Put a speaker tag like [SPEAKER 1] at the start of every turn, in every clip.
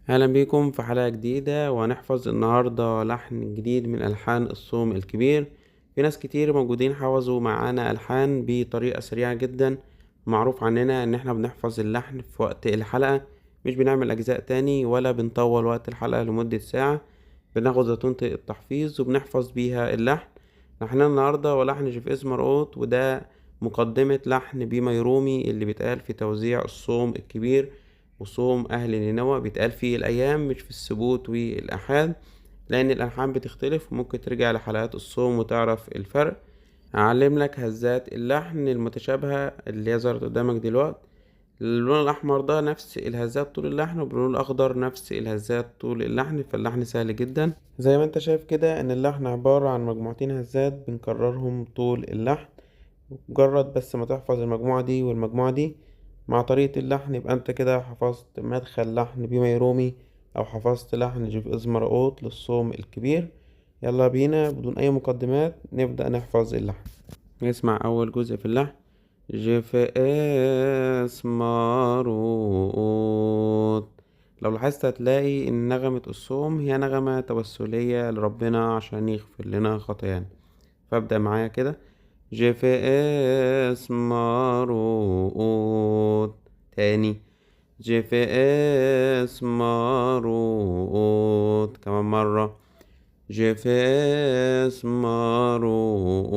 [SPEAKER 1] اهلا بيكم في حلقة جديدة، وهنحفظ النهاردة لحن جديد من الحان الصوم الكبير. في ناس كتير موجودين حفظوا معانا الحان بطريقة سريعة جدا. معروف عننا ان احنا بنحفظ اللحن في وقت الحلقة، مش بنعمل اجزاء تاني ولا بنطول وقت الحلقة لمدة ساعة. بناخد زتونة التحفيظ وبنحفظ بيها اللحن. لحننا النهاردة هو لحن جيف مرقوط، وده مقدمة لحن بيما يرومي اللي بيتقال في توزيع الصوم الكبير وصوم أهل نينوى. بيتقال فيه الأيام مش في السبوت والأحاد، لأن الألحان بتختلف وممكن ترجع لحلقات الصوم وتعرف الفرق. هعلم لك هزات اللحن المتشابهة اللي هي ظهرت قدامك دلوقتي. اللون الأحمر ده نفس الهزات طول اللحن، وباللون الأخضر نفس الهزات طول اللحن، فاللحن سهل جدا. زي ما انت شايف كده ان اللحن عبارة عن مجموعتين هزات بنكررهم طول اللحن. مجرد بس ما تحفظ المجموعة دي والمجموعة دي مع طريقة اللحن، يبقى انت كده حفظت مدخل لحن بيما يرومي، او حفظت لحن جيف مرقوط للصوم الكبير. يلا بينا بدون اي مقدمات نبدأ نحفظ اللحن. نسمع اول جزء في اللحن. جيف مرقوط. لو لاحظت هتلاقي ان نغمة الصوم هي نغمة توسلية لربنا عشان يغفر لنا خطايانا. فابدأ معايا كده. جيف مرقوط. تاني. جيف مرقوط كمان مرة. جيف مرقوط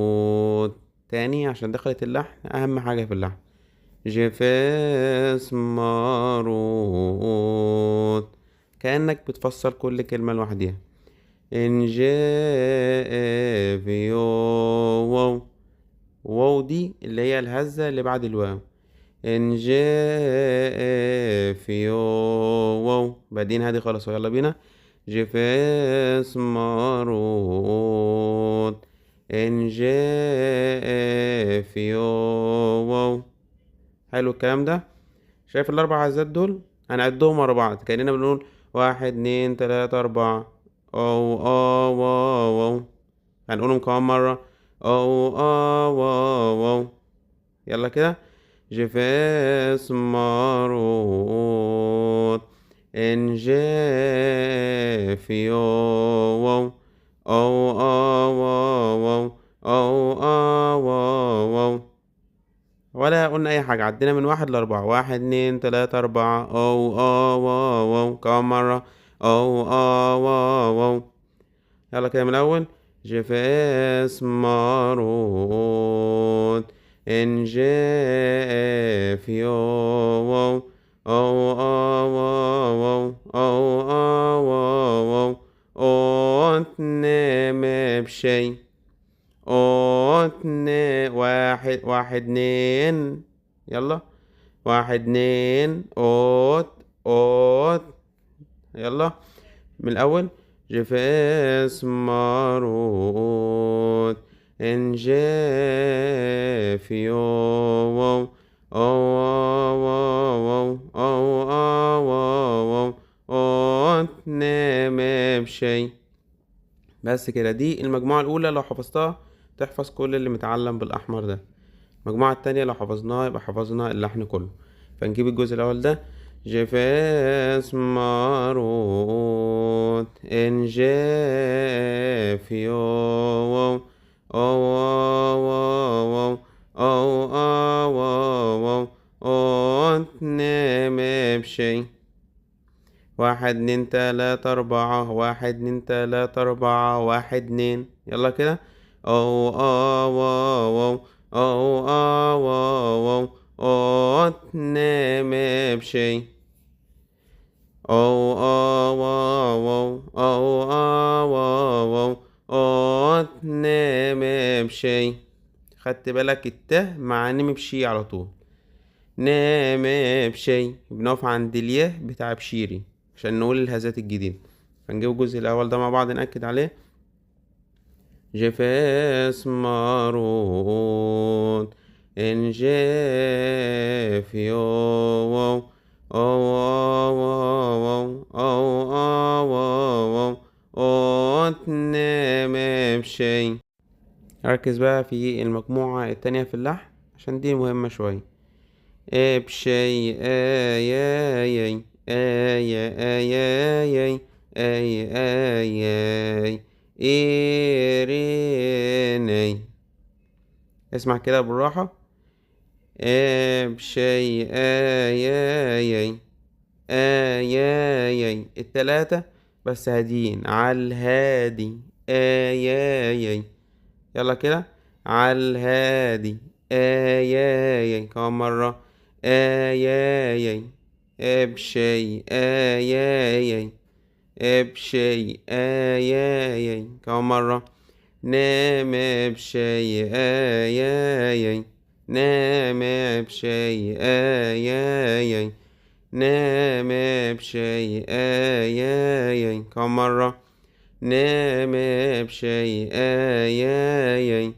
[SPEAKER 1] تاني عشان دخلت اللحن، أهم حاجة في اللحن. جيف مرقوط، كأنك بتفسر كل كلمة لوحديها. إن جاء في واو. واو دي اللي هي الهزة اللي بعد الواو. إن جاء في واو بعدين هادي خلاص، يلا بينا. جفاس مرود. إن جاء في واو. حلو الكلام ده. شايف الأربع هزات دول؟ هنعدهم ورا بعض كأننا بنقول واحد اتنين تلاتة أربعة. أو واو واو. هنقولهم كمان مرة. أو واو واو. يلا كده. جفاس مرود. إن جاء في واو. أو واو أو واو. ولا قلنا أي حاجة، عدينا من واحد لأربعة. واحد اتنين تلاتة أربعة. أو واو كمان مرة. أو واو. يلا كده من الأول. جفاس مرود. إن جاء في واو. أو واو أو تنام بشي. أو واحد واحد اتنين. يلا. واحد اتنين أوت. يلا من الأول. جفاس مرود. إن جاء في واو. أو أو تنام بشي. بس كده، دي المجموعة الأولى. لو حفظتها تحفظ كل اللي متعلم بالأحمر ده. المجموعة التانية لو حفظناها يبقى حفظنا اللحن كله. فنجيب الجزء الأول ده. جفاس مرود. إن جاء في واو. أو واو أو تنام بشي. واحد اتنين تلاتة أربعة. واحد اتنين تلاتة أربعة. واحد اتنين. يلا كده. أو واو أو تنام بشي. أو واو تنام بشي. خدت بالك الته مع نم بشي على طول. نام بشي. بنقف عند الياء بتاع بشيري عشان نقول الهزات الجديدة. فنجيب الجزء الأول ده مع بعض نأكد عليه. جفاس مرود. إن جاء في واو. أو أو تنام بشي. ركز بقى في المجموعة التانية في اللحن عشان دي مهمة شوية. بشي آي إيريني. اسمع كده بالراحة. بشي آياي آياي التلاتة بس هاديين على الهادي. آياي. يلا كده على الهادي. آياي كمان مرة. آياي بشي آياي بشي آياي كمان مرة. نام بشي آياي نام بشي آياي نام بشي آياي كم مرة. نام بشي آياي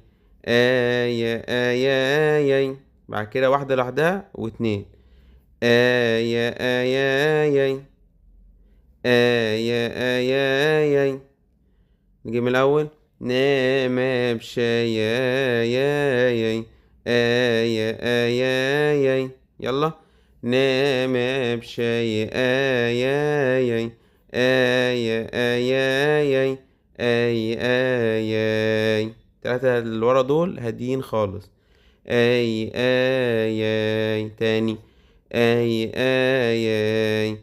[SPEAKER 1] آياي. بعد كده واحدة لوحدها واتنين. آياي آياي. نجيب من الأول. نام بشي آياي آياي. يلا. نام بشي آياي آياي آياي. التلاتة اللي ورا دول هاديين خالص. آياي تاني. آياي آياي.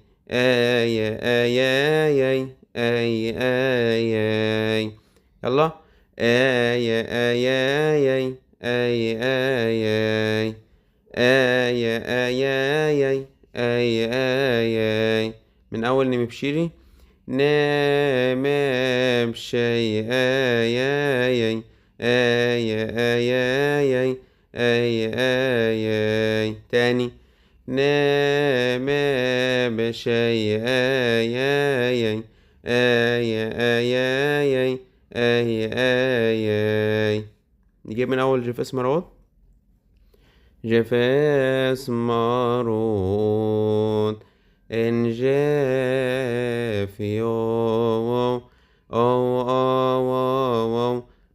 [SPEAKER 1] يلا. آياي آياي. من أول نمبشيري. نام بشي آياي آياي تاني. نام بشي آياي آياي. نجيب من أول جفاس مروت. جفاس مارون إن جافيو أو أو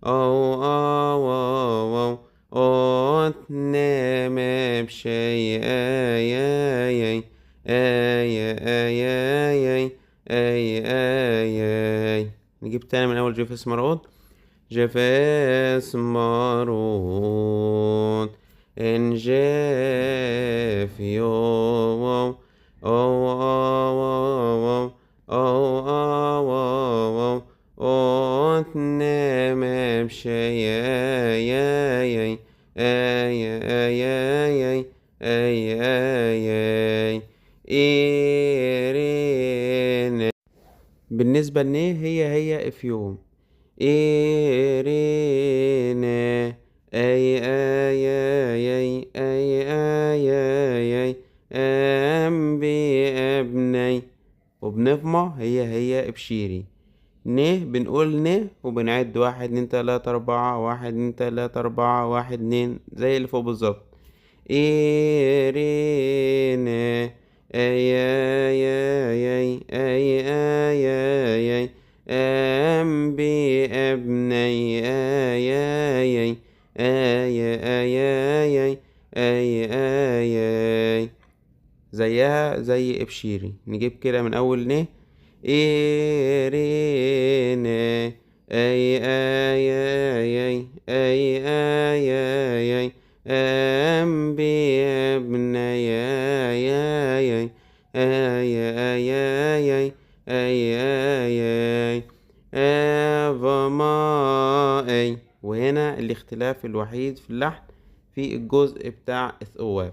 [SPEAKER 1] أو أو نام بشي آياي آياي. نجيب تاني من أول جفاس مارون. جفاس مارون إن جافيو أو نام بشي آياي إيرين. بالنسبة لنيه هي افيوم. إيرينا آي أم بأبني. وبنفمة هي بشيري. بنقول وبنعد 1 2 3 4 1 2 3 4 1 2 زي اللي فوق بالظبط. إيرينا آي أم بأبني آي. زيها زي ابشيري. نجيب كده من أول إيرينا آي أم بأبني آي آفا ما. وهنا الاختلاف الوحيد في اللحن في الجزء بتاع الثواب.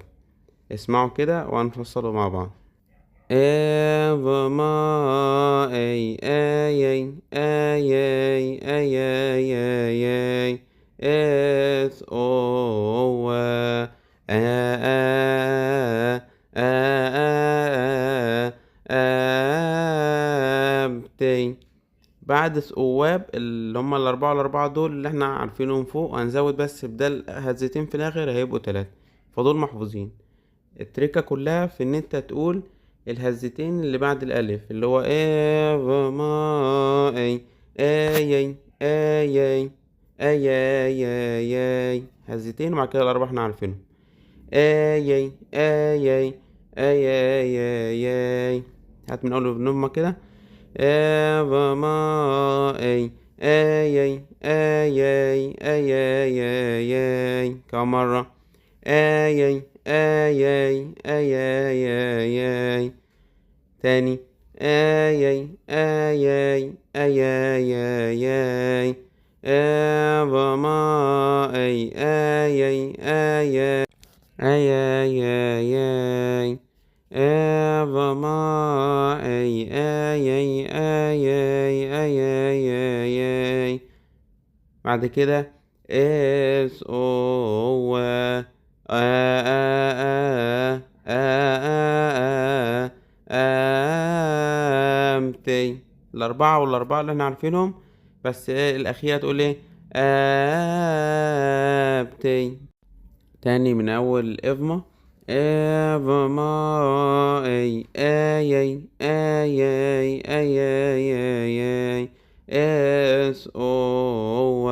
[SPEAKER 1] اسمعوا كده وهنفصله مع بعض. آفا ما آي إث أو أبتي. بعد ثواب اللي هما الأربعة دول اللي احنا عارفينهم فوق، هنزود بس بدل هزتين في الآخر هيبقوا 3. فدول محفوظين. التركة كلها في ان انت تقول الهزتين اللي بعد الالف اللي هو ايفا ما اي هزتين، وبعد كده الاربعة احنا عارفينهم. اي. هات من اول نومة كده. ايفا ما آي آي آي آي آي آي آي. كم مرة. آي آي آي آي آي آي آي آي. تاني. آي آي آي آي آي آي آي آي. آبا ما آي آي آي آي آي آي آي آي آي. آبا ما آي آي آي آي آي آي آي آي آي. بعد كده اس او امتي. الاربعه والاربعه اللي احنا عارفينهم، بس الاخيره تقول ايه؟ امتي. تاني من اول افما. افما اي اي اي اي اي اي اي اي اي. اس او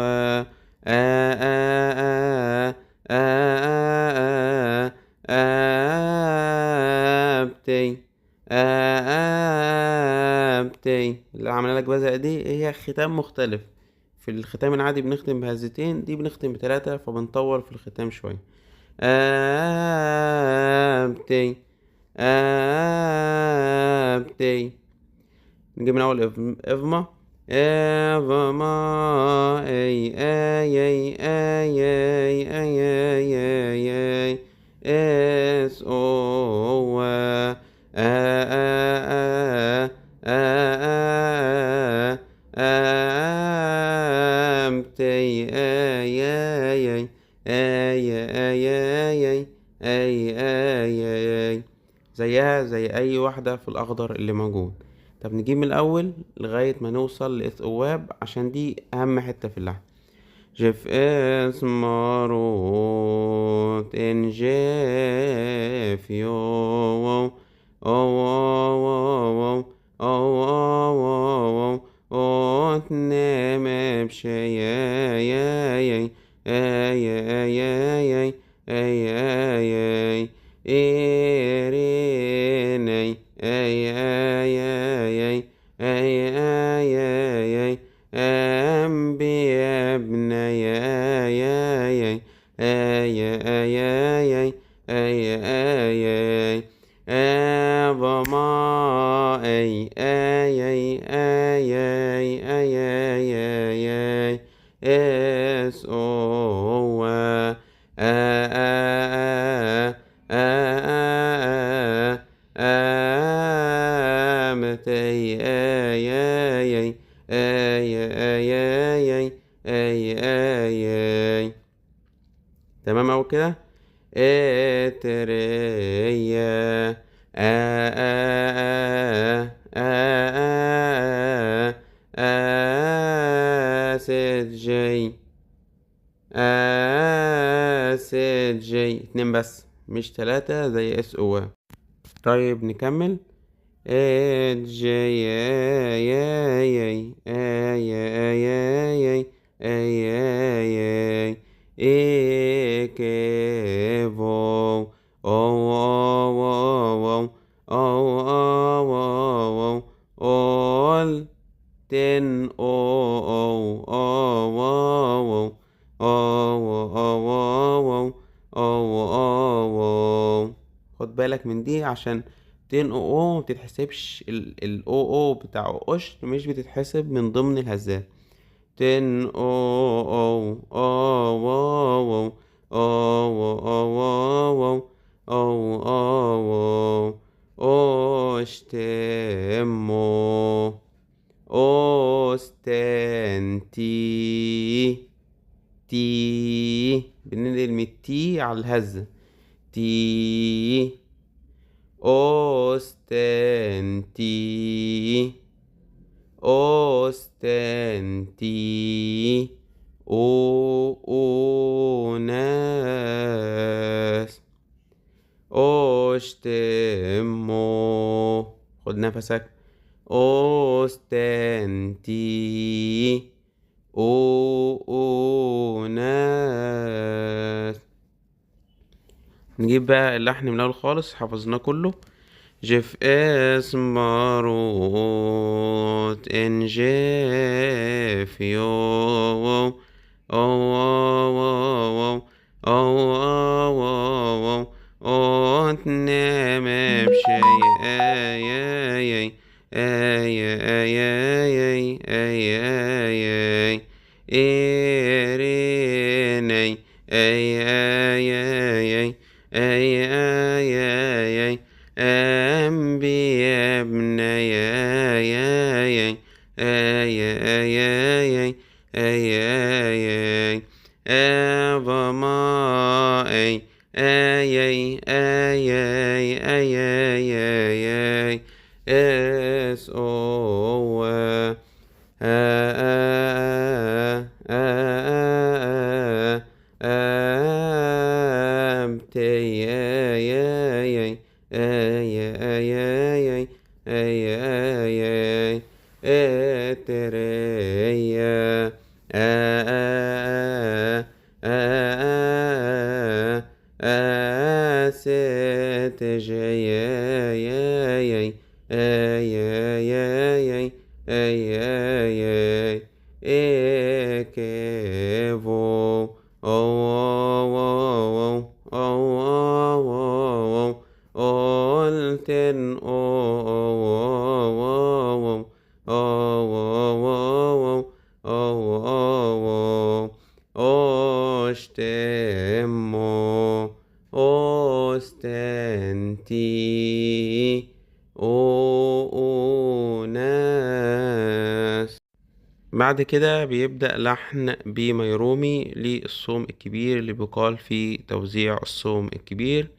[SPEAKER 1] ابتي. ابتي اللي عمل لك بزق دي هي ختام مختلف. في الختام العادي بنختم بهزتين، دي بنختم بتلاتة، فبنطول في الختام شوية. أبتي. أبتي. نجيب من أول إفما. إفما أي أي أي أي أي أي أي أي أي. إس أو أمتي أي أي أي اي اي اي اي اي اي. زيها زي اي واحدة في الاخضر اللي موجود. طب نجيب من الاول لغاية ما نوصل لاثواب، عشان دي اهم حتة في اللحن. جف اسماروت ان جيف يو او او او او او او تنام بشي يا يا اي اي اي اي اي اي ايريني اي اي اي اي اي اي أنبي يا ابن يا يا يا يا يا يا يا يا أبا ما أي أي أي أي أي أي أي أي اس او امتي اي اي اي اي اي اي اي اي. تمام اوي كده. اتريا اسد جي اسد جي. اتنين بس مش تلاتة زي اس او. طيب نكمل. جي اي اي اي اي اي اي اي اي كيفو او او او او او او اول تن او او او او او او او او. خد بالك من دي، عشان تن او او متتحسبش. الاو او بتاع قشط مش بتتحسب من ضمن الهزات. تن او او او او او او او او او اشتمو اوستنتي. تي بننقل من التي على الهزة. تي اوستنتي اوستنتي او ناس اوشتمو. خد نفسك. اوستنتي او ناس. نجيب بقى اللحن من الاول خالص، حفظناه كله. جف اسماروت ان جيف ألف يو واو أو واو أو واو واو أو تنام بشي آي آي آي آي آي آي آي إيريني آي آي آي آي آي آي أنبياء ابني آي آي آي آي آي آي آي أبا ما آي آي آي آي آي آي آي اس او Ekevo, olten, ostemo, ostenti, ناس. بعد كده بيبدأ لحن بميرومي للصوم الكبير اللي بيقال في توزيع الصوم الكبير.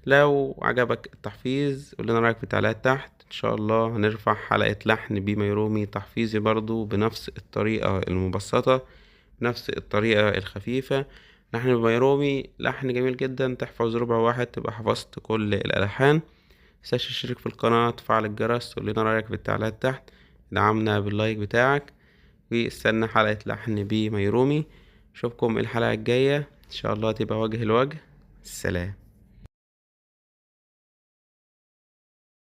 [SPEAKER 1] لو عجبك التحفيز قول لنا رأيك في التعليقات تحت. ان شاء الله هنرفع حلقة لحن بميرومي تحفيزي برضو بنفس الطريقة المبسطة، بنفس الطريقة الخفيفة. لحن بميرومي لحن جميل جدا، تحفظ ربع واحد تبقى حفظت كل الألحان. متنساش تشترك في القناة، تفعل الجرس، تقول لنا رأيك في التعليقات تحت، دعمنا باللايك بتاعك، واستنى حلقة لحن بميرومي. اشوفكم الحلقة الجاية ان شاء الله تبقى وجه لوجه. السلام.